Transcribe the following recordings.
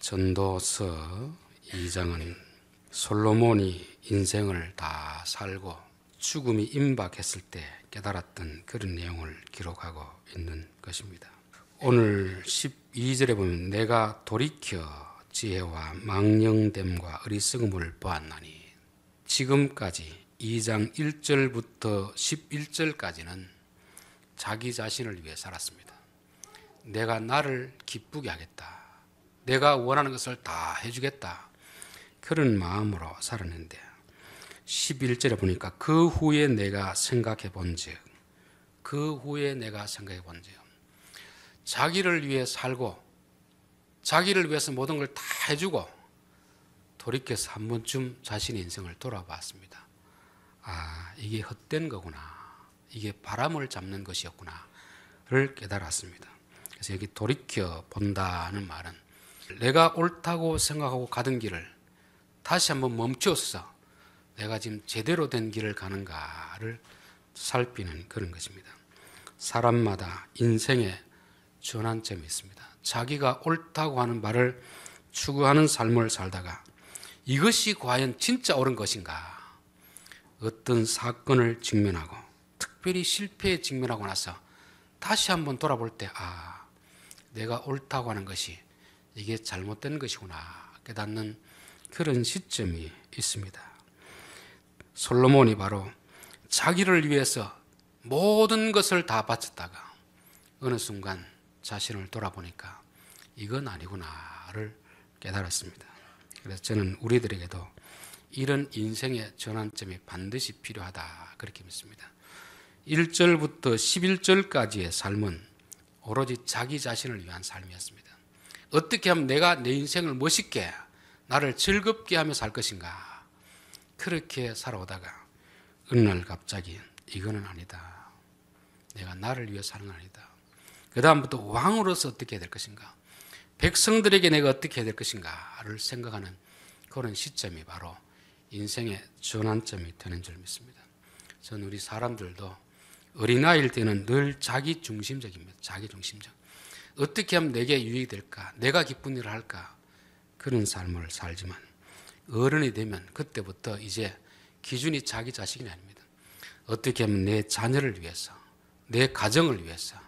전도서 2장은 솔로몬이 인생을 다 살고 죽음이 임박했을 때 깨달았던 그런 내용을 기록하고 있는 것입니다. 오늘 12절에 보면 내가 돌이켜 지혜와 망령됨과 어리석음을 보았나니, 지금까지 2장 1절부터 11절까지는 자기 자신을 위해 살았습니다. 내가 나를 기쁘게 하겠다, 내가 원하는 것을 다 해주겠다, 그런 마음으로 살았는데 11절에 보니까 그 후에 내가 생각해 본즉, 자기를 위해 살고 자기를 위해서 모든 걸 다 해주고 돌이켜서 한 번쯤 자신의 인생을 돌아봤습니다. 이게 헛된 거구나, 이게 바람을 잡는 것이었구나를 깨달았습니다. 그래서 여기 돌이켜 본다는 말은 내가 옳다고 생각하고 가던 길을 다시 한번 멈추어서 내가 지금 제대로 된 길을 가는가를 살피는 그런 것입니다. 사람마다 인생에 전환점이 있습니다. 자기가 옳다고 하는 말을 추구하는 삶을 살다가 이것이 과연 진짜 옳은 것인가, 어떤 사건을 직면하고 특별히 실패에 직면하고 나서 다시 한번 돌아볼 때 내가 옳다고 하는 것이 이게 잘못된 것이구나 깨닫는 그런 시점이 있습니다. 솔로몬이 바로 자기를 위해서 모든 것을 다 바쳤다가 어느 순간 자신을 돌아보니까 이건 아니구나를 깨달았습니다. 그래서 저는 우리들에게도 이런 인생의 전환점이 반드시 필요하다 그렇게 믿습니다. 1절부터 11절까지의 삶은 오로지 자기 자신을 위한 삶이었습니다. 어떻게 하면 내가 내 인생을 멋있게, 나를 즐겁게 하며 살 것인가, 그렇게 살아오다가 어느 날 갑자기 이거는 아니다, 내가 나를 위해 사는 건 아니다, 그 다음부터 왕으로서 어떻게 해야 될 것인가, 백성들에게 내가 어떻게 해야 될 것인가를 생각하는 그런 시점이 바로 인생의 전환점이 되는 줄 믿습니다. 저는 우리 사람들도 어린아이일 때는 늘 자기중심적입니다. 자기중심적. 어떻게 하면 내게 유익이 될까, 내가 기쁜 일을 할까, 그런 삶을 살지만 어른이 되면 그때부터 이제 기준이 자기 자신이 아닙니다. 어떻게 하면 내 자녀를 위해서, 내 가정을 위해서,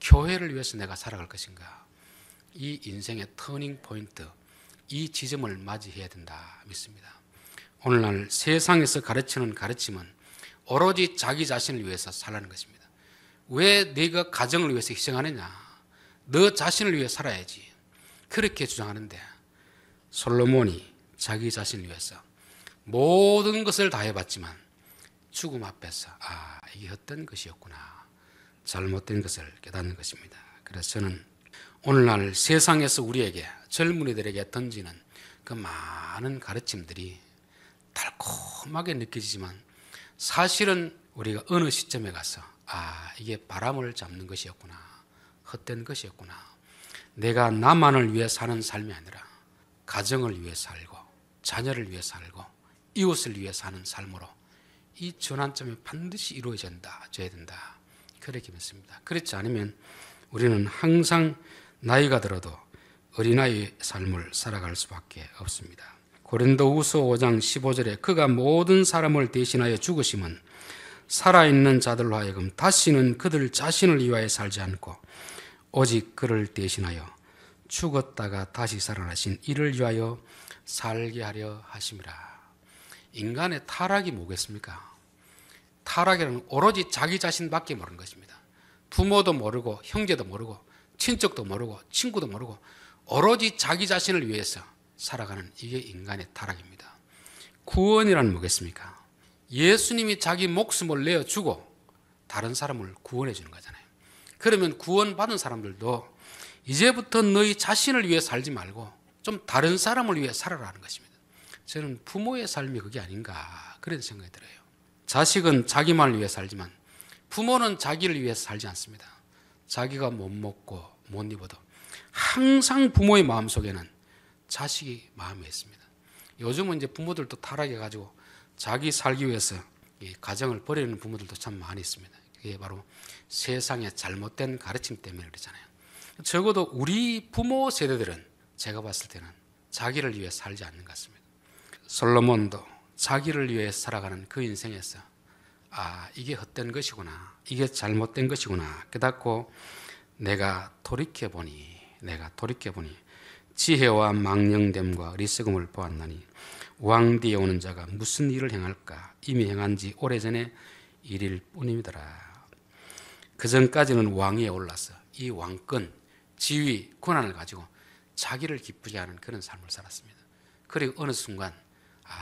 교회를 위해서 내가 살아갈 것인가, 이 인생의 터닝 포인트, 이 지점을 맞이해야 된다 믿습니다. 오늘날 세상에서 가르치는 가르침은 오로지 자기 자신을 위해서 살라는 것입니다. 왜 네가 가정을 위해서 희생하느냐, 너 자신을 위해 살아야지, 그렇게 주장하는데 솔로몬이 자기 자신을 위해서 모든 것을 다 해봤지만 죽음 앞에서 이게 헛된 것이었구나, 잘못된 것을 깨닫는 것입니다. 그래서 저는 오늘날 세상에서 우리에게, 젊은이들에게 던지는 그 많은 가르침들이 달콤하게 느껴지지만 사실은 우리가 어느 시점에 가서 이게 바람을 잡는 것이었구나, 헛된 것이었구나, 내가 나만을 위해 사는 삶이 아니라 가정을 위해 살고 자녀를 위해 살고 이웃을 위해 사는 삶으로 이 전환점이 반드시 이루어져야 된다 그렇게 믿습니다. 그렇지 않으면 우리는 항상 나이가 들어도 어린아이의 삶을 살아갈 수밖에 없습니다. 고린도후서 5장 15절에 그가 모든 사람을 대신하여 죽으심은 살아있는 자들로 하여금 다시는 그들 자신을 위하여 살지 않고 오직 그를 대신하여 죽었다가 다시 살아나신 이를 위하여 살게 하려 하심이라. 인간의 타락이 뭐겠습니까? 타락이라는 오로지 자기 자신밖에 모르는 것입니다. 부모도 모르고 형제도 모르고 친척도 모르고 친구도 모르고 오로지 자기 자신을 위해서 살아가는, 이게 인간의 타락입니다. 구원이란 뭐겠습니까? 예수님이 자기 목숨을 내어주고 다른 사람을 구원해 주는 거잖아요. 그러면 구원받은 사람들도 이제부터 너희 자신을 위해 살지 말고 좀 다른 사람을 위해 살아라는 것입니다. 저는 부모의 삶이 그게 아닌가 그런 생각이 들어요. 자식은 자기만을 위해 살지만 부모는 자기를 위해서 살지 않습니다. 자기가 못 먹고 못 입어도 항상 부모의 마음속에는 자식이 마음에 있습니다. 요즘은 이제 부모들도 타락해가지고 자기 살기 위해서 이 가정을 버리는 부모들도 참 많이 있습니다. 그게 바로 세상의 잘못된 가르침 때문에 그러잖아요. 적어도 우리 부모 세대들은 제가 봤을 때는 자기를 위해 살지 않는 것 같습니다. 솔로몬도 자기를 위해 살아가는 그 인생에서 이게 헛된 것이구나, 이게 잘못된 것이구나 깨닫고 내가 돌이켜보니 지혜와 망령됨과 어리석음을 보았나니 왕 뒤에 오는 자가 무슨 일을 행할까? 이미 행한 지 오래전에 일일 뿐이더라. 그 전까지는 왕위에 올라서 이 왕권, 지위, 권한을 가지고 자기를 기쁘게 하는 그런 삶을 살았습니다. 그리고 어느 순간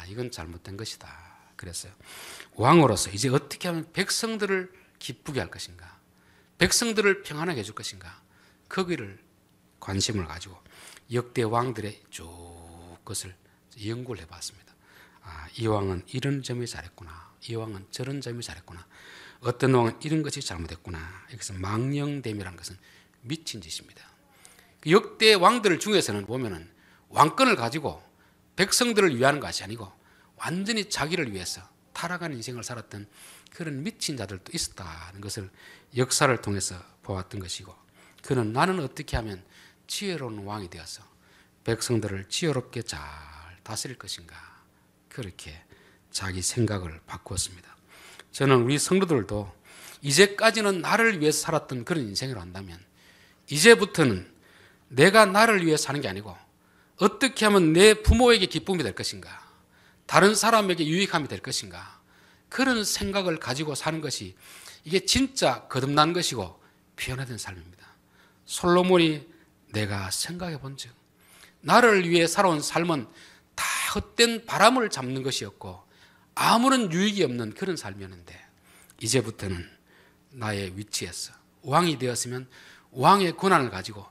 이건 잘못된 것이다 그랬어요. 왕으로서 이제 어떻게 하면 백성들을 기쁘게 할 것인가, 백성들을 평안하게 해줄 것인가, 거기를 관심을 가지고 역대 왕들의 쭉 것을 연구를 해봤습니다. 이 왕은 이런 점이 잘했구나, 이 왕은 저런 점이 잘했구나, 어떤 왕은 이런 것이 잘못했구나. 이것은 망령됨이라는 것은 미친 짓입니다. 역대 왕들 중에서는 보면은 왕권을 가지고 백성들을 위하는 것이 아니고 완전히 자기를 위해서 타락한 인생을 살았던 그런 미친 자들도 있었다는 것을 역사를 통해서 보았던 것이고, 그는 나는 어떻게 하면 지혜로운 왕이 되어서 백성들을 지혜롭게 잘 다스릴 것인가, 그렇게 자기 생각을 바꾸었습니다. 저는 우리 성도들도 이제까지는 나를 위해서 살았던 그런 인생을 한다면 이제부터는 내가 나를 위해 사는 게 아니고 어떻게 하면 내 부모에게 기쁨이 될 것인가, 다른 사람에게 유익함이 될 것인가, 그런 생각을 가지고 사는 것이 이게 진짜 거듭난 것이고 변화된 삶입니다. 솔로몬이 내가 생각해 본즉 나를 위해 살아온 삶은 다 헛된 바람을 잡는 것이었고 아무런 유익이 없는 그런 삶이었는데, 이제부터는 나의 위치에서 왕이 되었으면 왕의 권한을 가지고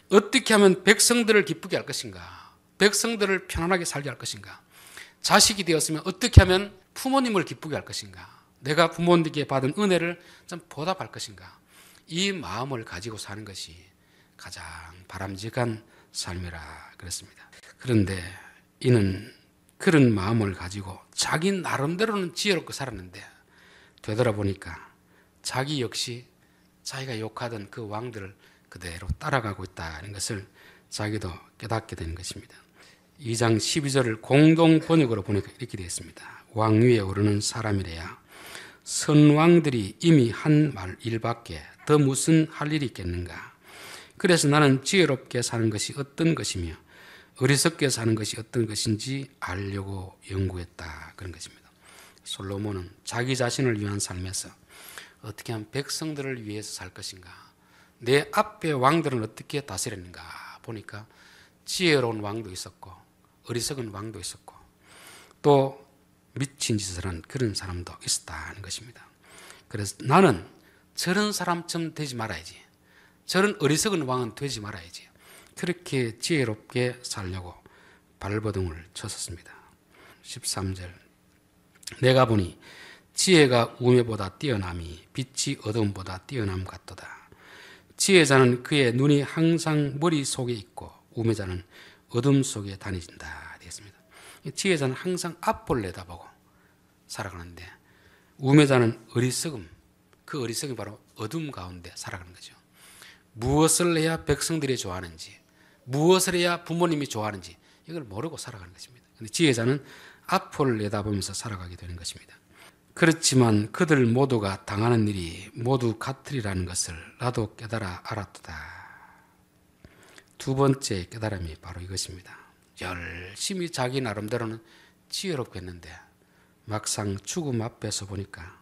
어떻게 하면 백성들을 기쁘게 할 것인가, 백성들을 편안하게 살게 할 것인가, 자식이 되었으면 어떻게 하면 부모님을 기쁘게 할 것인가, 내가 부모님께 받은 은혜를 좀 보답할 것인가, 이 마음을 가지고 사는 것이 가장 바람직한 삶이라 그랬습니다. 그런데 이는 그런 마음을 가지고 자기 나름대로는 지혜롭게 살았는데 되돌아보니까 자기 역시 자기가 욕하던 그 왕들을 그대로 따라가고 있다는 것을 자기도 깨닫게 되는 것입니다. 2장 12절을 공동 번역으로 보니까 이렇게 되어 있습니다. 왕위에 오르는 사람이래야 선왕들이 이미 한 말 일밖에 더 무슨 할 일이 있겠는가. 그래서 나는 지혜롭게 사는 것이 어떤 것이며 어리석게 사는 것이 어떤 것인지 알려고 연구했다, 그런 것입니다. 솔로몬은 자기 자신을 위한 삶에서 어떻게 하면 백성들을 위해서 살 것인가, 내 앞에 왕들은 어떻게 다스렸는가 보니까 지혜로운 왕도 있었고 어리석은 왕도 있었고 또 미친 짓을 한 그런 사람도 있었다는 것입니다. 그래서 나는 저런 사람처럼 되지 말아야지, 저런 어리석은 왕은 되지 말아야지, 그렇게 지혜롭게 살려고 발버둥을 쳤었습니다. 13절 내가 보니 지혜가 우매보다 뛰어남이 빛이 어둠보다 뛰어남 같도다. 지혜자는 그의 눈이 항상 머릿속에 있고 우매자는 어둠 속에 다니진다 되었습니다. 지혜자는 항상 앞을 내다보고 살아가는데 우매자는 어리석음, 그 어리석음이 바로 어둠 가운데 살아가는 거죠. 무엇을 해야 백성들이 좋아하는지, 무엇을 해야 부모님이 좋아하는지 이걸 모르고 살아가는 것입니다. 그런데 지혜자는 앞을 내다보면서 살아가게 되는 것입니다. 그렇지만 그들 모두가 당하는 일이 모두 같으리라는 것을 나도 깨달아 알았도다. 두 번째 깨달음이 바로 이것입니다. 열심히 자기 나름대로는 지혜롭게 했는데 막상 죽음 앞에서 보니까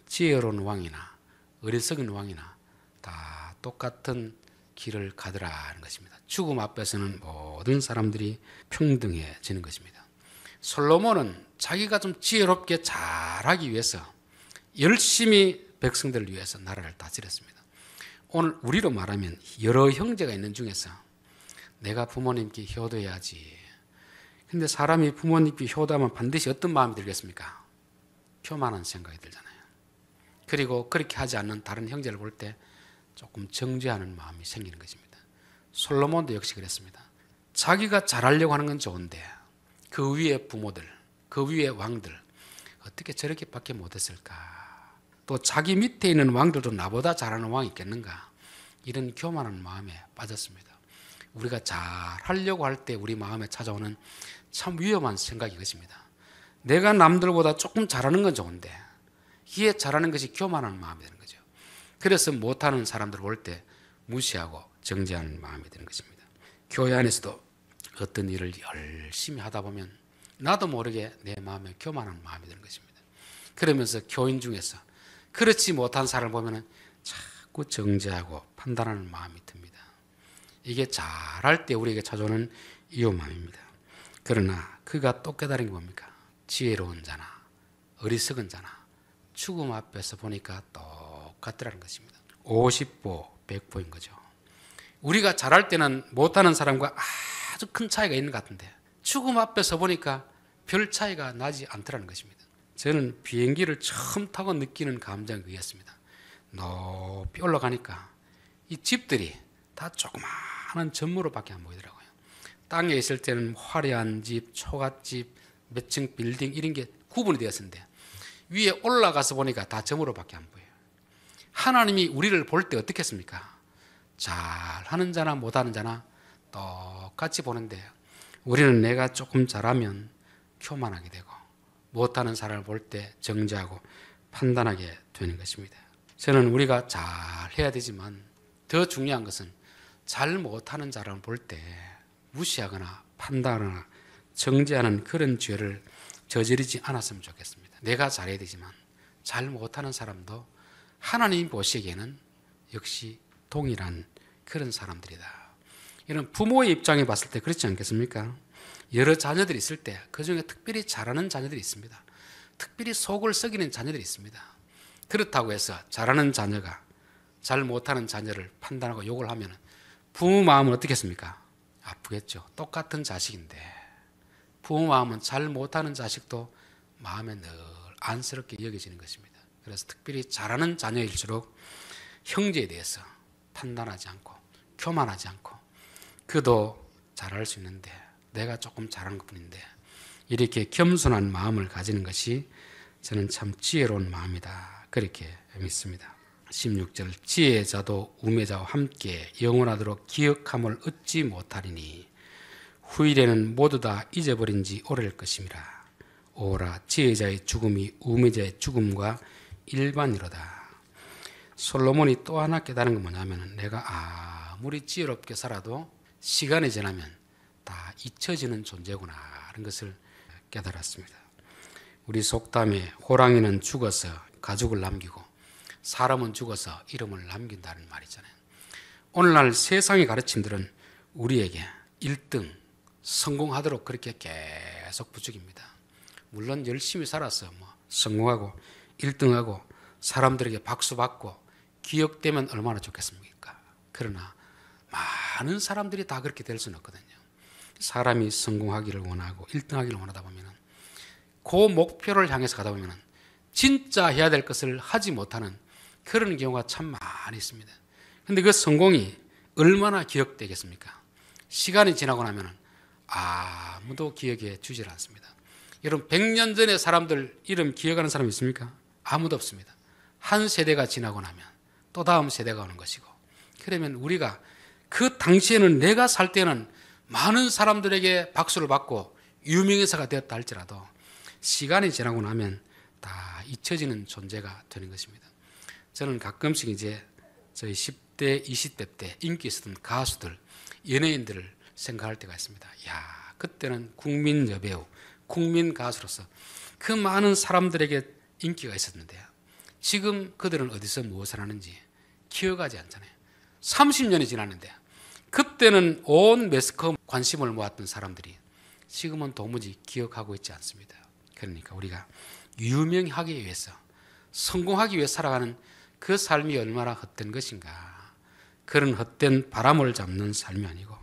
지혜로운 왕이나 어리석은 왕이나 다 똑같은 길을 가더라는 것입니다. 죽음 앞에서는 모든 사람들이 평등해지는 것입니다. 솔로몬은 자기가 좀 지혜롭게 잘하기 위해서 열심히 백성들을 위해서 나라를 다스렸습니다. 오늘 우리로 말하면 여러 형제가 있는 중에서 내가 부모님께 효도해야지. 근데 사람이 부모님께 효도하면 반드시 어떤 마음이 들겠습니까? 표만한 생각이 들잖아요. 그리고 그렇게 하지 않는 다른 형제를 볼 때 조금 정죄하는 마음이 생기는 것입니다. 솔로몬도 역시 그랬습니다. 자기가 잘하려고 하는 건 좋은데 그 위에 부모들, 그 위에 왕들 어떻게 저렇게밖에 못했을까? 또 자기 밑에 있는 왕들도 나보다 잘하는 왕이 있겠는가? 이런 교만한 마음에 빠졌습니다. 우리가 잘 하려고 할 때 우리 마음에 찾아오는 참 위험한 생각이 것입니다. 내가 남들보다 조금 잘하는 건 좋은데 이게 잘하는 것이 교만한 마음이 되는 거죠. 그래서 못하는 사람들 볼 때 무시하고 정죄하는 마음이 되는 것입니다. 교회 안에서도 어떤 일을 열심히 하다 보면 나도 모르게 내 마음에 교만한 마음이 드는 것입니다. 그러면서 교인 중에서 그렇지 못한 사람을 보면 자꾸 정죄하고 판단하는 마음이 듭니다. 이게 잘할 때 우리에게 찾아오는 위험함입니다. 그러나 그가 또 깨달은 게 뭡니까? 지혜로운 자나 어리석은 자나 죽음 앞에서 보니까 똑같더라는 것입니다. 50보 100보인 거죠. 우리가 잘할 때는 못하는 사람과 아주 큰 차이가 있는 것 같은데 죽음 앞에서 보니까 별 차이가 나지 않더라는 것입니다. 저는 비행기를 처음 타고 느끼는 감정이 그였습니다. 높이 올라가니까 이 집들이 다 조그마한 전무로밖에 안 보이더라고요. 땅에 있을 때는 화려한 집, 초가집, 몇 층 빌딩 이런 게 구분이 되었는데 위에 올라가서 보니까 다 점으로밖에 안 보여요. 하나님이 우리를 볼 때 어떻게 했습니까? 잘하는 자나 못하는 자나 똑같이 보는데 우리는 내가 조금 잘하면 교만하게 되고 못하는 사람을 볼 때 정죄하고 판단하게 되는 것입니다. 저는 우리가 잘해야 되지만 더 중요한 것은 잘 못하는 사람을 볼 때 무시하거나 판단하거나 정죄하는 그런 죄를 저지르지 않았으면 좋겠습니다. 내가 잘해야 되지만 잘 못하는 사람도 하나님 보시기에는 역시 동일한 그런 사람들이다. 이런 부모의 입장에 봤을 때 그렇지 않겠습니까? 여러 자녀들이 있을 때 그중에 특별히 잘하는 자녀들이 있습니다. 특별히 속을 썩이는 자녀들이 있습니다. 그렇다고 해서 잘하는 자녀가 잘 못하는 자녀를 판단하고 욕을 하면 부모 마음은 어떻겠습니까? 아프겠죠. 똑같은 자식인데 부모 마음은 잘 못하는 자식도 마음에 늘 안쓰럽게 여겨지는 것입니다. 그래서 특별히 잘하는 자녀일수록 형제에 대해서 판단하지 않고 교만하지 않고 그도 잘할 수 있는데 내가 조금 잘한 것뿐인데 이렇게 겸손한 마음을 가지는 것이 저는 참 지혜로운 마음이다 그렇게 믿습니다. 16절 지혜자도 우매자와 함께 영원하도록 기억함을 얻지 못하리니 후일에는 모두 다 잊어버린 지 오래일 것임이라. 오라 지혜자의 죽음이 우매자의 죽음과 일반이로다. 솔로몬이 또 하나 깨달은 건 뭐냐면 내가 아무리 지혜롭게 살아도 시간이 지나면 다 잊혀지는 존재구나 하는 것을 깨달았습니다. 우리 속담에 호랑이는 죽어서 가죽을 남기고 사람은 죽어서 이름을 남긴다는 말이잖아요. 오늘날 세상의 가르침들은 우리에게 1등 성공하도록 그렇게 계속 부추깁니다. 물론 열심히 살아서 성공하고 1등하고 사람들에게 박수받고 기억되면 얼마나 좋겠습니까? 그러나 많은 사람들이 다 그렇게 될 수는 없거든요. 사람이 성공하기를 원하고 1등하기를 원하다 보면 그 목표를 향해서 가다 보면 진짜 해야 될 것을 하지 못하는 그런 경우가 참 많이 있습니다. 그런데 그 성공이 얼마나 기억되겠습니까? 시간이 지나고 나면 아무도 기억해 주질 않습니다. 여러분 100년 전에 사람들 이름 기억하는 사람 있습니까? 아무도 없습니다. 한 세대가 지나고 나면 또 다음 세대가 오는 것이고 그러면 우리가 그 당시에는 내가 살 때는 많은 사람들에게 박수를 받고 유명인사가 되었다 할지라도 시간이 지나고 나면 다 잊혀지는 존재가 되는 것입니다. 저는 가끔씩 이제 저희 10대, 20대 때 인기 있었던 가수들, 연예인들을 생각할 때가 있습니다. 야, 그때는 국민 여배우, 국민 가수로서 그 많은 사람들에게 인기가 있었는데요. 지금 그들은 어디서 무엇을 하는지 기억하지 않잖아요. 30년이 지났는데 그때는 온 매스컴 관심을 모았던 사람들이 지금은 도무지 기억하고 있지 않습니다. 그러니까 우리가 유명하기 위해서 성공하기 위해 살아가는 그 삶이 얼마나 헛된 것인가. 그런 헛된 바람을 잡는 삶이 아니고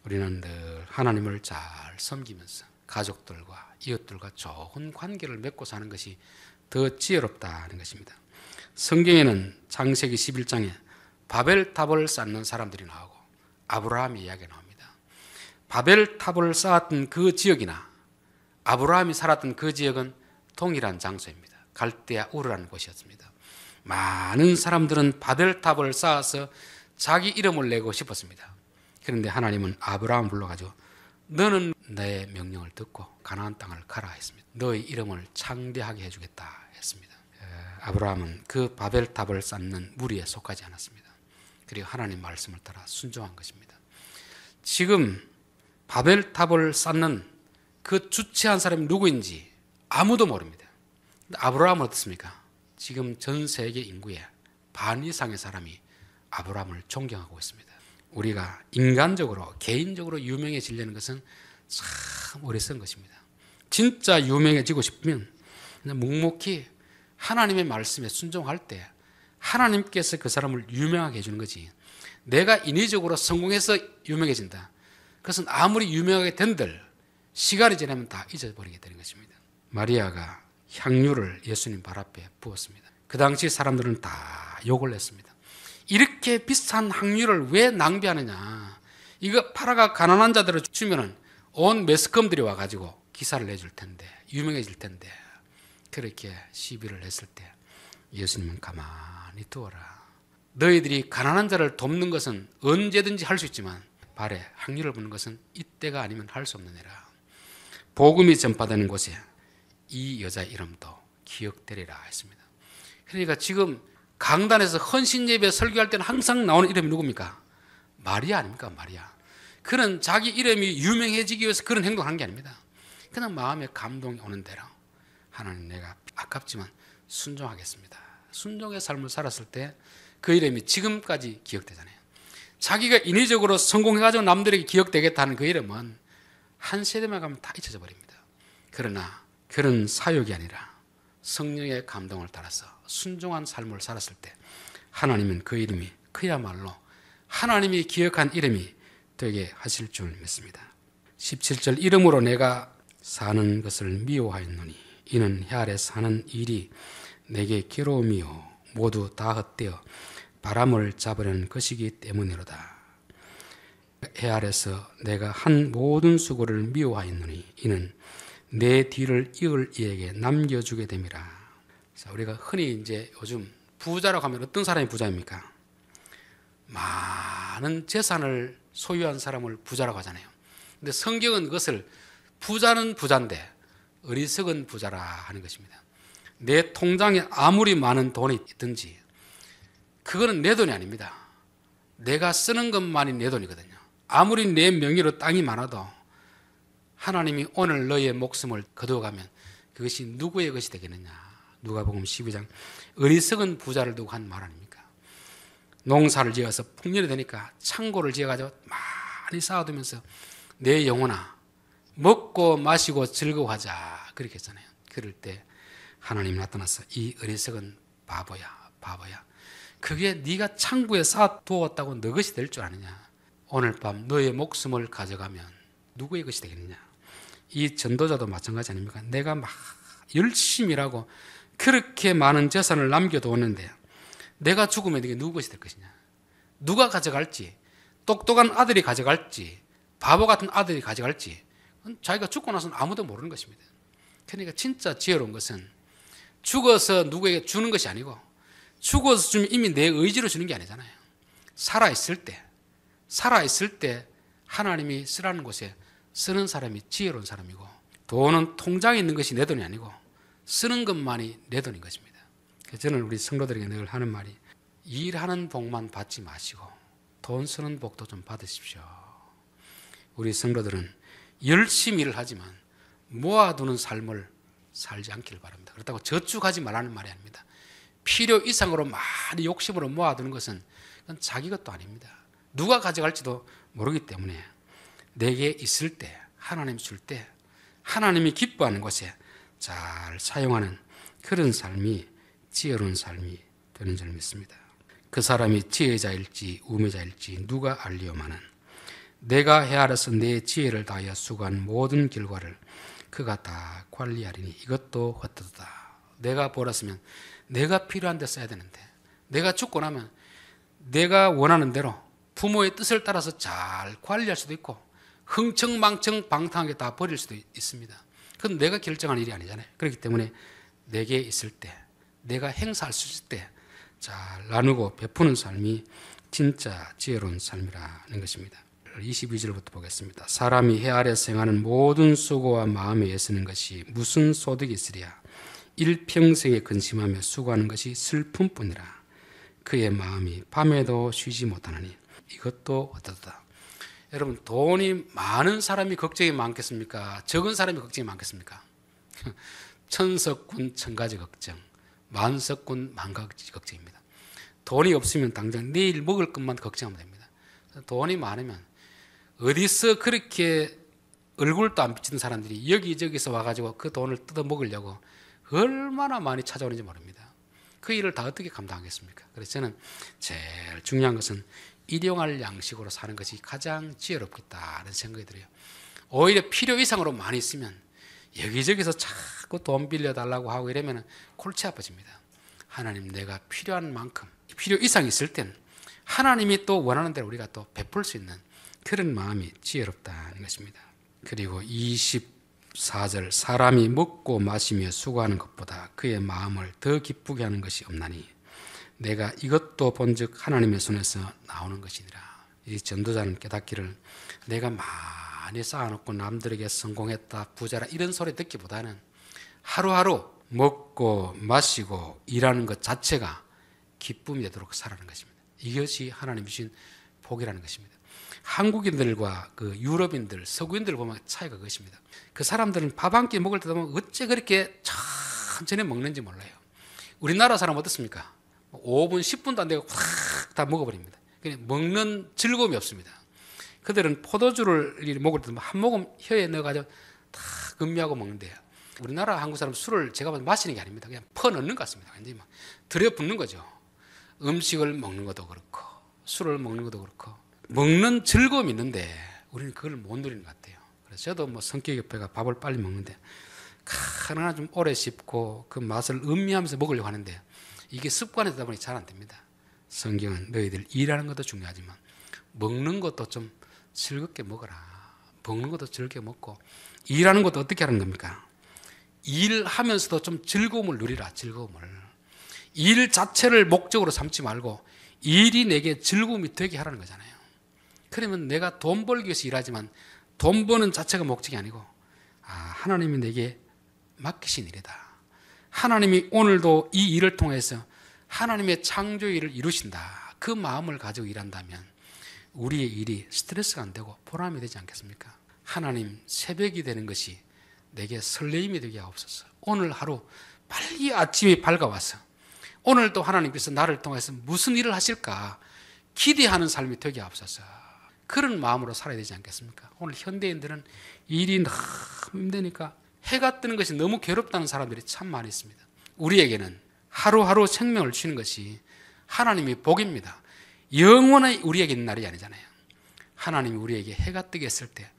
우리는 늘 하나님을 잘 섬기면서 가족들과 이웃들과 좋은 관계를 맺고 사는 것이 더 지혜롭다는 것입니다. 성경에는 창세기 11장에 바벨탑을 쌓는 사람들이 나오고 아브라함의 이야기가 나옵니다. 바벨탑을 쌓았던 그 지역이나 아브라함이 살았던 그 지역은 동일한 장소입니다. 갈대아 우르라는 곳이었습니다. 많은 사람들은 바벨탑을 쌓아서 자기 이름을 내고 싶었습니다. 그런데 하나님은 아브라함을 불러가지고 너는 내 명령을 듣고 가나안 땅을 가라 했습니다. 너의 이름을 창대하게 해주겠다 했습니다. 아브라함은 그 바벨탑을 쌓는 무리에 속하지 않았습니다. 그리고 하나님 말씀을 따라 순종한 것입니다. 지금 바벨탑을 쌓는 그 주체한 사람이 누구인지 아무도 모릅니다. 아브라함은 어떻습니까? 지금 전 세계 인구의 반 이상의 사람이 아브라함을 존경하고 있습니다. 우리가 인간적으로 개인적으로 유명해지려는 것은 참 어리석은 것입니다. 진짜 유명해지고 싶으면 묵묵히 하나님의 말씀에 순종할 때 하나님께서 그 사람을 유명하게 해주는 거지, 내가 인위적으로 성공해서 유명해진다, 그것은 아무리 유명하게 된들 시간이 지나면 다 잊어버리게 되는 것입니다. 마리아가 향유를 예수님 발 앞에 부었습니다. 그 당시 사람들은 다 욕을 했습니다. 이렇게 비싼 향유를 왜 낭비하느냐, 이거 팔아가 가난한 자들을 주면은 온 매스컴들이 와가지고 기사를 내줄 텐데, 유명해질 텐데, 그렇게 시비를 했을 때 예수님은 가만히 두어라. 너희들이 가난한 자를 돕는 것은 언제든지 할 수 있지만 발에 향유를 부는 것은 이때가 아니면 할 수 없는 일이라. 복음이 전파되는 곳에 이 여자 이름도 기억되리라 했습니다. 그러니까 지금 강단에서 헌신 예배 설교할 때는 항상 나오는 이름이 누굽니까? 마리아 아닙니까? 마리아. 그는 자기 이름이 유명해지기 위해서 그런 행동을 한 게 아닙니다. 그냥 마음에 감동이 오는 대로 하나님, 내가 아깝지만 순종하겠습니다. 순종의 삶을 살았을 때 그 이름이 지금까지 기억되잖아요. 자기가 인위적으로 성공해가지고 남들에게 기억되겠다는 그 이름은 한 세대만 가면 다 잊혀져 버립니다. 그러나 그런 사욕이 아니라 성령의 감동을 따라서 순종한 삶을 살았을 때 하나님은 그 이름이 그야말로 하나님이 기억한 이름이 되게 하실 줄 믿습니다. 17절, 이름으로 내가 사는 것을 미워하였노니 이는 해 아래 사는 일이 내게 괴로움이요 모두 다 헛되어 바람을 잡으려는 것이기 때문이로다. 해 아래서 내가 한 모든 수고를 미워하였노니 이는 내 뒤를 이을 이에게 남겨주게 됨이라. 자, 우리가 흔히 이제 요즘 부자라고 하면 어떤 사람이 부자입니까? 많은 재산을 소유한 사람을 부자라고 하잖아요. 근데 성경은 그것을 부자는 부자인데 어리석은 부자라 하는 것입니다. 내 통장에 아무리 많은 돈이 있든지 그거는 내 돈이 아닙니다. 내가 쓰는 것만이 내 돈이거든요. 아무리 내 명의로 땅이 많아도 하나님이 오늘 너의 목숨을 거두어가면 그것이 누구의 것이 되겠느냐. 누가복음 12장, 어리석은 부자를 두고 한 말 아닙니까? 농사를 지어서 풍년이 되니까 창고를 지어가지고 많이 쌓아두면서 내 영혼아 먹고 마시고 즐거워하자 그렇게 했잖아요. 그럴 때 하나님이 나타나서 이 어리석은 바보야, 바보야, 그게 네가 창고에 쌓아두었다고 너 것이 될 줄 아느냐. 오늘 밤 너의 목숨을 가져가면 누구의 것이 되겠느냐. 이 전도자도 마찬가지 아닙니까? 내가 막 열심히 일하고 그렇게 많은 재산을 남겨두었는데 내가 죽으면 이게 누구 것이 될 것이냐. 누가 가져갈지, 똑똑한 아들이 가져갈지 바보 같은 아들이 가져갈지 자기가 죽고 나서는 아무도 모르는 것입니다. 그러니까 진짜 지혜로운 것은 죽어서 누구에게 주는 것이 아니고 죽어서 주면 이미 내 의지로 주는 게 아니잖아요. 살아있을 때 하나님이 쓰라는 곳에 쓰는 사람이 지혜로운 사람이고, 돈은 통장에 있는 것이 내 돈이 아니고 쓰는 것만이 내 돈인 것입니다. 그래서 저는 우리 성도들에게 늘 하는 말이, 일하는 복만 받지 마시고 돈 쓰는 복도 좀 받으십시오. 우리 성도들은 열심히 일을 하지만 모아두는 삶을 살지 않기를 바랍니다. 그렇다고 저축하지 말라는 말이 아닙니다. 필요 이상으로 많이 욕심으로 모아두는 것은 그건 자기 것도 아닙니다. 누가 가져갈지도 모르기 때문에 내게 있을 때, 하나님 줄 때 하나님이 기뻐하는 곳에 잘 사용하는 그런 삶이 지혜로운 삶이 되는 줄 믿습니다. 그 사람이 지혜자일지 우매자일지 누가 알리오마는 내가 헤아려서 내 지혜를 다하여 수고한 모든 결과를 그가 다 관리하리니 이것도 헛되다. 내가 벌었으면 내가 필요한 데 써야 되는데 내가 죽고 나면 내가 원하는 대로 부모의 뜻을 따라서 잘 관리할 수도 있고 흥청망청 방탕하게 다 버릴 수도 있습니다. 그건 내가 결정한 일이 아니잖아요. 그렇기 때문에 내게 있을 때, 내가 행사할 수 있을 때 잘 나누고 베푸는 삶이 진짜 지혜로운 삶이라는 것입니다. 22절부터 보겠습니다. 사람이 해 아래에서 행하는 모든 수고와 마음에 애쓰는 것이 무슨 소득이 있으랴. 일평생에 근심하며 수고하는 것이 슬픔뿐이라. 그의 마음이 밤에도 쉬지 못하나니 이것도 어떠다. 여러분, 돈이 많은 사람이 걱정이 많겠습니까? 적은 사람이 걱정이 많겠습니까? 천석군 천가지 걱정, 만석군 만가지 걱정입니다. 돈이 없으면 당장 내일 먹을 것만 걱정하면 됩니다. 돈이 많으면 어디서 그렇게 얼굴도 안 비치는 사람들이 여기저기서 와가지고 그 돈을 뜯어 먹으려고 얼마나 많이 찾아오는지 모릅니다. 그 일을 다 어떻게 감당하겠습니까? 그래서 저는 제일 중요한 것은 일용할 양식으로 사는 것이 가장 지혜롭겠다는 생각이 들어요. 오히려 필요 이상으로 많이 있으면 여기저기서 자꾸 돈 빌려달라고 하고 이러면 골치 아파집니다. 하나님, 내가 필요한 만큼, 필요 이상 있을 때는 하나님이 또 원하는 대로 우리가 또 베풀 수 있는 그런 마음이 지혜롭다는 것입니다. 그리고 24절, 사람이 먹고 마시며 수고하는 것보다 그의 마음을 더 기쁘게 하는 것이 없나니 내가 이것도 본즉 하나님의 손에서 나오는 것이니라. 이 전도자는 깨닫기를 내가 많이 쌓아놓고 남들에게 성공했다, 부자라 이런 소리 듣기보다는 하루하루 먹고 마시고 일하는 것 자체가 기쁨이 되도록 살아가는 것입니다. 이것이 하나님이 주신 복이라는 것입니다. 한국인들과 그 유럽인들, 서구인들 보면 차이가 그것입니다. 그 사람들은 밥 한 끼 먹을 때 보면 어째 그렇게 천천히 먹는지 몰라요. 우리나라 사람 어떻습니까? 5분, 10분도 안 되고 확 다 먹어버립니다. 먹는 즐거움이 없습니다. 그들은 포도주를 먹을 때 한 모금 혀에 넣어가지고 다 음미하고 먹는데요. 우리나라 한국 사람 술을 제가 봐도 마시는 게 아닙니다. 그냥 퍼넣는 것 같습니다. 완전히 막 들여붓는 거죠. 음식을 먹는 것도 그렇고 술을 먹는 것도 그렇고 먹는 즐거움이 있는데 우리는 그걸 못 누리는 것 같아요. 그래서 저도 뭐 성격이 급해가 밥을 빨리 먹는데 하나 좀 오래 씹고 그 맛을 음미하면서 먹으려고 하는데 이게 습관이 되다 보니 잘 안 됩니다. 성경은 너희들 일하는 것도 중요하지만 먹는 것도 좀 즐겁게 먹어라. 먹는 것도 즐겁게 먹고 일하는 것도 어떻게 하는 겁니까? 일하면서도 좀 즐거움을 누리라. 즐거움을. 일 자체를 목적으로 삼지 말고 일이 내게 즐거움이 되게 하라는 거잖아요. 그러면 내가 돈 벌기 위해서 일하지만 돈 버는 자체가 목적이 아니고 하나님이 내게 맡기신 일이다. 하나님이 오늘도 이 일을 통해서 하나님의 창조의 일을 이루신다. 그 마음을 가지고 일한다면 우리의 일이 스트레스가 안 되고 보람이 되지 않겠습니까? 하나님, 새벽이 되는 것이 내게 설레임이 되게 하옵소서. 오늘 하루 빨리 아침이 밝아와서 오늘도 하나님께서 나를 통해서 무슨 일을 하실까 기대하는 삶이 되게 하옵소서. 그런 마음으로 살아야 되지 않겠습니까? 오늘 현대인들은 일이 너무 힘드니까 해가 뜨는 것이 너무 괴롭다는 사람들이 참 많이 있습니다. 우리에게는 하루하루 생명을 주시는 것이 하나님의 복입니다. 영원히 우리에게 있는 날이 아니잖아요. 하나님이 우리에게 해가 뜨게 했을 때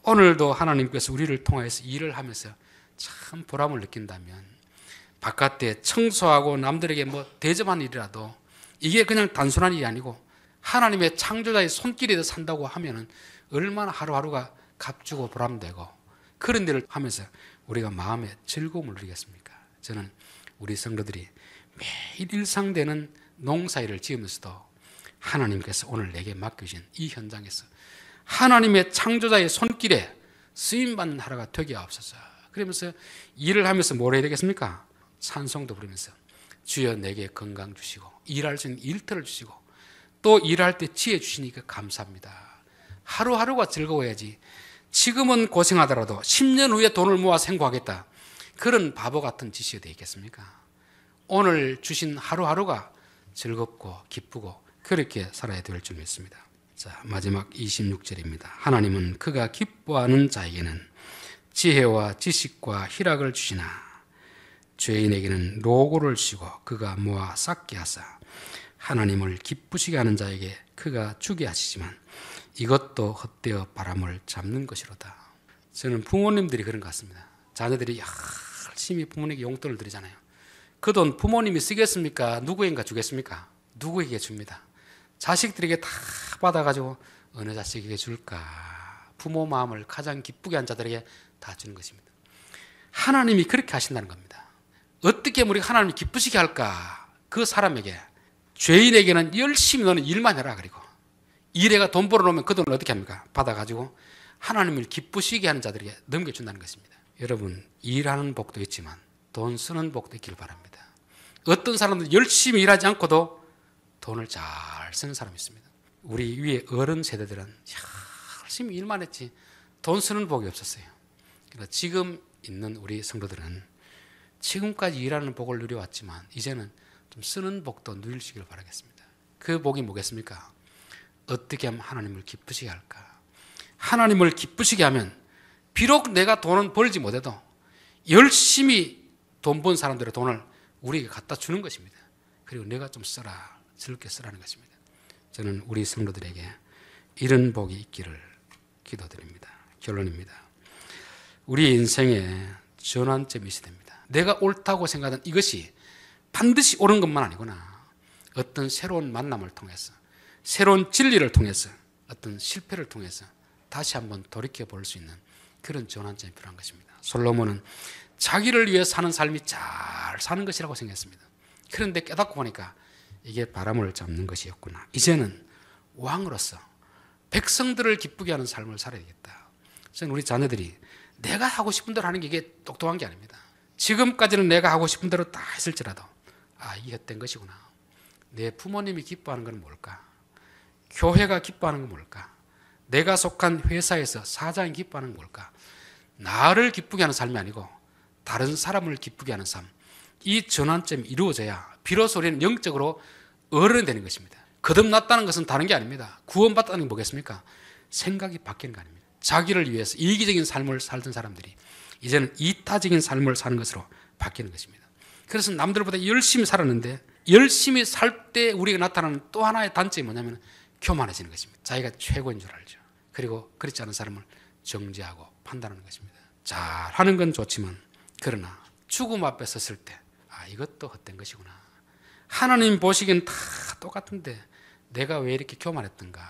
오늘도 하나님께서 우리를 통해서 일을 하면서 참 보람을 느낀다면 바깥에 청소하고 남들에게 뭐 대접하는 일이라도 이게 그냥 단순한 일이 아니고 하나님의 창조자의 손길에서 산다고 하면은 얼마나 하루하루가 값주고 보람되고 그런 일을 하면서 우리가 마음에 즐거움을 누리겠습니까? 저는 우리 성도들이 매일 일상되는 농사일을 지으면서도 하나님께서 오늘 내게 맡겨주신 이 현장에서 하나님의 창조자의 손길에 쓰임받는 하루가 되게 하옵소서. 그러면서 일을 하면서 뭘 해야 되겠습니까? 찬송도 부르면서 주여 내게 건강 주시고 일할 수 있는 일터를 주시고 또 일할 때 지혜 주시니까 감사합니다. 하루하루가 즐거워야지 지금은 고생하더라도 10년 후에 돈을 모아서 행복하겠다. 그런 바보 같은 짓이 어디 있겠습니까? 오늘 주신 하루하루가 즐겁고 기쁘고 그렇게 살아야 될 줄 믿습니다. 자, 마지막 26절입니다. 하나님은 그가 기뻐하는 자에게는 지혜와 지식과 희락을 주시나 죄인에게는 노고를 주시고 그가 모아 쌓게 하사 하나님을 기쁘시게 하는 자에게 그가 주게 하시지만 이것도 헛되어 바람을 잡는 것이로다. 저는 부모님들이 그런 것 같습니다. 자녀들이 열심히 부모님에게 용돈을 드리잖아요. 그 돈 부모님이 쓰겠습니까? 누구인가 주겠습니까? 누구에게 줍니다. 자식들에게 다 받아가지고 어느 자식에게 줄까? 부모 마음을 가장 기쁘게 한 자들에게 다 주는 것입니다. 하나님이 그렇게 하신다는 겁니다. 어떻게 우리가 하나님을 기쁘시게 할까? 그 사람에게, 죄인에게는 열심히 너는 일만 해라. 그리고 일해가 돈 벌어놓으면 그 돈을 어떻게 합니까? 받아가지고 하나님을 기쁘시게 하는 자들에게 넘겨준다는 것입니다. 여러분, 일하는 복도 있지만 돈 쓰는 복도 있길 바랍니다. 어떤 사람들은 열심히 일하지 않고도 돈을 잘 쓰는 사람이 있습니다. 우리 위에 어른 세대들은 열심히 일만 했지 돈 쓰는 복이 없었어요. 그러니까 지금 있는 우리 성도들은 지금까지 일하는 복을 누려왔지만 이제는 좀 쓰는 복도 누리시길 바라겠습니다. 그 복이 뭐겠습니까? 어떻게 하면 하나님을 기쁘시게 할까? 하나님을 기쁘시게 하면 비록 내가 돈은 벌지 못해도 열심히 돈 번 사람들의 돈을 우리에게 갖다 주는 것입니다. 그리고 내가 좀 써라, 즐겁게 쓰라는 것입니다. 저는 우리 성도들에게 이런 복이 있기를 기도드립니다. 결론입니다. 우리 인생에 전환점이 있어야 됩니다. 내가 옳다고 생각하는 이것이 반드시 옳은 것만 아니구나. 어떤 새로운 만남을 통해서, 새로운 진리를 통해서, 어떤 실패를 통해서 다시 한번 돌이켜볼 수 있는 그런 전환점이 필요한 것입니다. 솔로몬은 자기를 위해 사는 삶이 잘 사는 것이라고 생각했습니다. 그런데 깨닫고 보니까 이게 바람을 잡는 것이었구나. 이제는 왕으로서 백성들을 기쁘게 하는 삶을 살아야 되겠다. 저는 우리 자녀들이 내가 하고 싶은 대로 하는 게 이게 똑똑한 게 아닙니다. 지금까지는 내가 하고 싶은 대로 다 했을지라도 이게 헛된 것이구나. 내 부모님이 기뻐하는 건 뭘까? 교회가 기뻐하는 건 뭘까? 내가 속한 회사에서 사장이 기뻐하는 건 뭘까? 나를 기쁘게 하는 삶이 아니고 다른 사람을 기쁘게 하는 삶. 이 전환점이 이루어져야 비로소 우리는 영적으로 어른이 되는 것입니다. 거듭났다는 것은 다른 게 아닙니다. 구원받다는 게 뭐겠습니까? 생각이 바뀌는 거 아닙니다. 자기를 위해서 이기적인 삶을 살던 사람들이 이제는 이타적인 삶을 사는 것으로 바뀌는 것입니다. 그래서 남들보다 열심히 살았는데 열심히 살 때 우리가 나타나는 또 하나의 단점이 뭐냐면 교만해지는 것입니다. 자기가 최고인 줄 알죠. 그리고 그렇지 않은 사람을 정죄하고 판단하는 것입니다. 잘하는 건 좋지만 그러나 죽음 앞에 섰을 때 이것도 헛된 것이구나. 하나님 보시기엔 다 똑같은데 내가 왜 이렇게 교만했던가.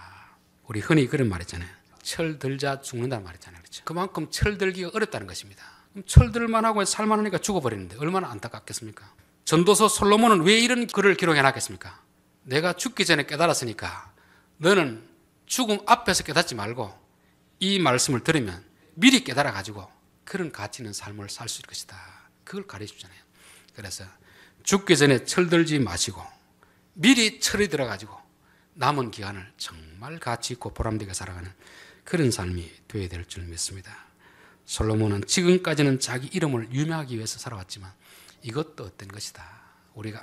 우리 흔히 그런 말 있잖아요. 철 들자 죽는다는 말 있잖아요. 그렇죠? 그만큼 철 들기가 어렵다는 것입니다. 그럼 철 들만 하고 살만하니까 죽어버리는데 얼마나 안타깝겠습니까? 전도서 솔로몬은 왜 이런 글을 기록해 놨겠습니까? 내가 죽기 전에 깨달았으니까 너는 죽음 앞에서 깨닫지 말고 이 말씀을 들으면 미리 깨달아가지고 그런 가치 있는 삶을 살 수 있을 것이다. 그걸 가르쳐주잖아요. 그래서 죽기 전에 철들지 마시고 미리 철이 들어가지고 남은 기간을 정말 가치 있고 보람되게 살아가는 그런 삶이 되어야 될 줄 믿습니다. 솔로몬은 지금까지는 자기 이름을 유명하기 위해서 살아왔지만 이것도 헛된 것이다. 우리가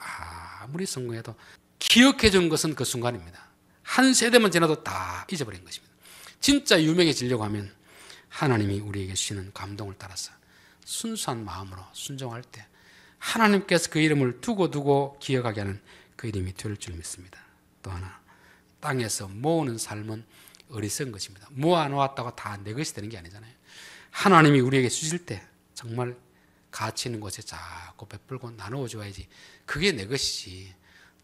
아무리 성공해도 기억해 준 것은 그 순간입니다. 한 세대만 지나도 다 잊어버린 것입니다. 진짜 유명해지려고 하면 하나님이 우리에게 주시는 감동을 따라서 순수한 마음으로 순종할 때 하나님께서 그 이름을 두고 기억하게 하는 그 이름이 될 줄 믿습니다. 또 하나, 땅에서 모으는 삶은 어리석은 것입니다. 모아놓았다고 다 내 것이 되는 게 아니잖아요. 하나님이 우리에게 주실 때 정말 가치 있는 곳에 자꾸 베풀고 나누어 줘야지. 그게 내 것이지.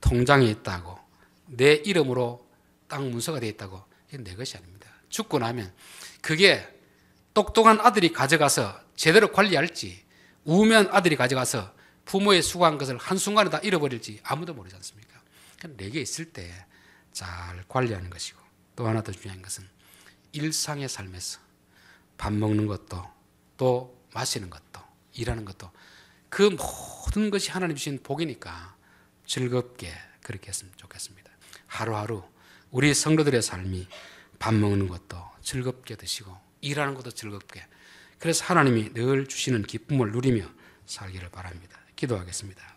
통장에 있다고 내 이름으로 땅 문서가 되어 있다고 이게 내 것이 아닙니다. 죽고 나면 그게 똑똑한 아들이 가져가서 제대로 관리할지 우면 아들이 가져가서 부모의 수고한 것을 한순간에 다 잃어버릴지 아무도 모르지 않습니까? 내게 있을 때 잘 관리하는 것이고, 또 하나 더 중요한 것은 일상의 삶에서 밥 먹는 것도 또 마시는 것도 일하는 것도 그 모든 것이 하나님 주신 복이니까 즐겁게 그렇게 했으면 좋겠습니다. 하루하루 우리 성도들의 삶이 밥 먹는 것도 즐겁게 드시고 일하는 것도 즐겁게, 그래서 하나님이 늘 주시는 기쁨을 누리며 살기를 바랍니다. 기도하겠습니다.